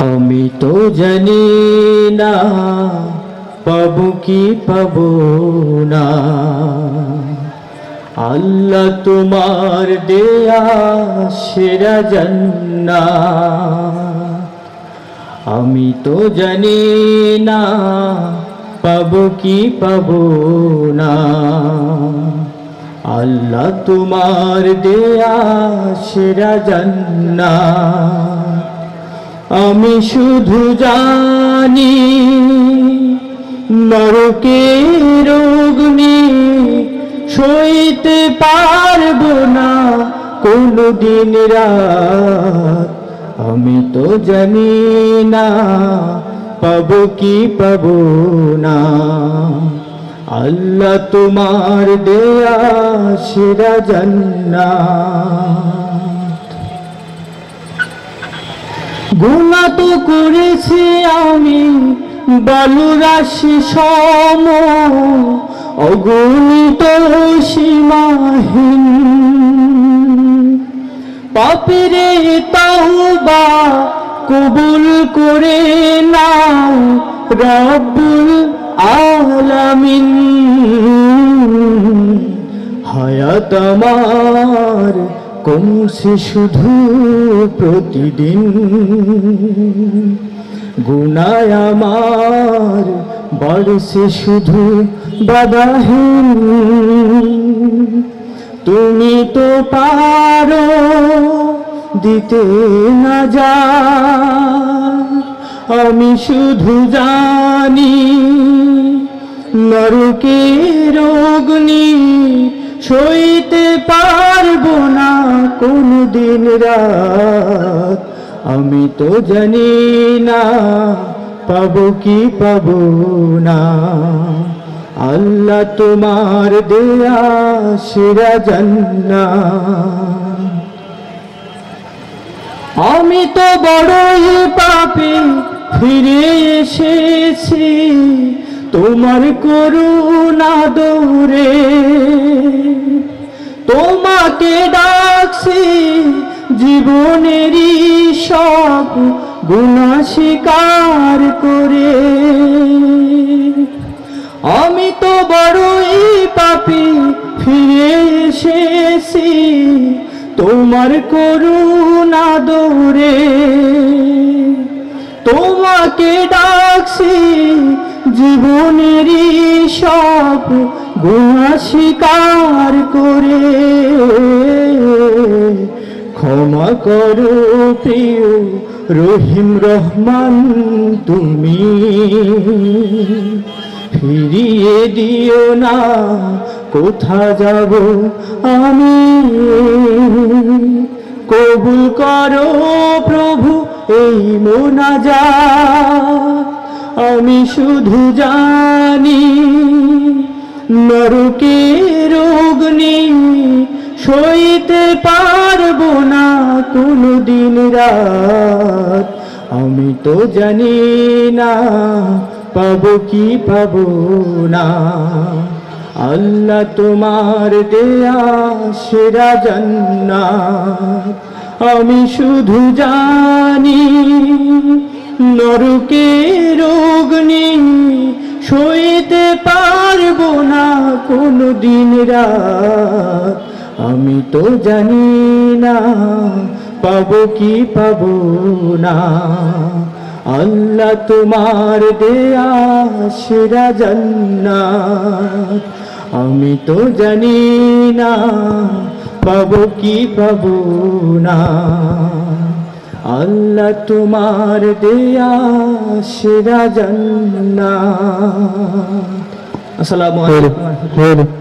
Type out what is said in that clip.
আমি তো জানি না পাবো কি পাবো না, আল্লাহ তোমার দেয়া সেরা জান্নাত। আমি তো জানি না পাবো কি পাবো না, আল্লাহ তোমার দেয়া সেরা জান্নাত। আমি শুধু জানি নরকের অগ্নি সইতে পারবো না কোনদিন রাত। আমি তো জানি না পাবো কি পাবো না, আল্লাহ তোমার দেয়া সেরা জান্নাত। গুনাহ তো করেছি আমি বালুরাশি সম, অগণিত সীমাহীন। পাপের তাওবা কবুল করে নাও রব্বুল আলামিন। হায়াত আমার কমছে শুধু প্রতিদিন, গুনাহ আমার বাড়ছে শুধু বাধাহীন। তুমি তো পারো দিতে না যা, আমি শুধু জানি নরকের অগ্নি সইতে পারবো না কোনদিন রাত। আমি তো জানি না পাবো কি পাবো না, আল্লাহ তোমার দেয়া সেরা জান্নাত। আমি তো বড়ই পাপী ফিরে এসেছি তোমার করুণা দৌড়ে। তোমাকে ডাকছি জীবনেরই সব গুনাহ স্বীকার করে। আমি তো বড়ই পাপী ফিরে এসেছি তোমার করুণা দৌড়ে। তোমাকে ডাকছি জীবনেরই সব গুনাহ স্বীকার করে। ক্ষমা করো প্রিয় রহিম রহমান তুমি, ফিরিয়ে দিও না কোথা যাব আমি। কবুল করো প্রভু এই মোনাজাত। আমি শুধু জানি নরকের অগ্নি সইতে পারবো না কোনদিন রাত। আমি তো জানি না পাবো কি পাবো না, আল্লাহ তোমার দেয়া সেরা জান্নাত। আমি শুধু জানি নরকের অগ্নি সইতে পারবো না কোনদিন রাত। আমি তো জানি না পাবো কি পাবো না, আল্লাহ তোমার দেয়া সেরা জান্নাত। আমি তো জানি না পাবো কি পাবো না, আল্লাহ তোমার দেয়া সেরা জান্নাত। আসসালামু আলাইকুম।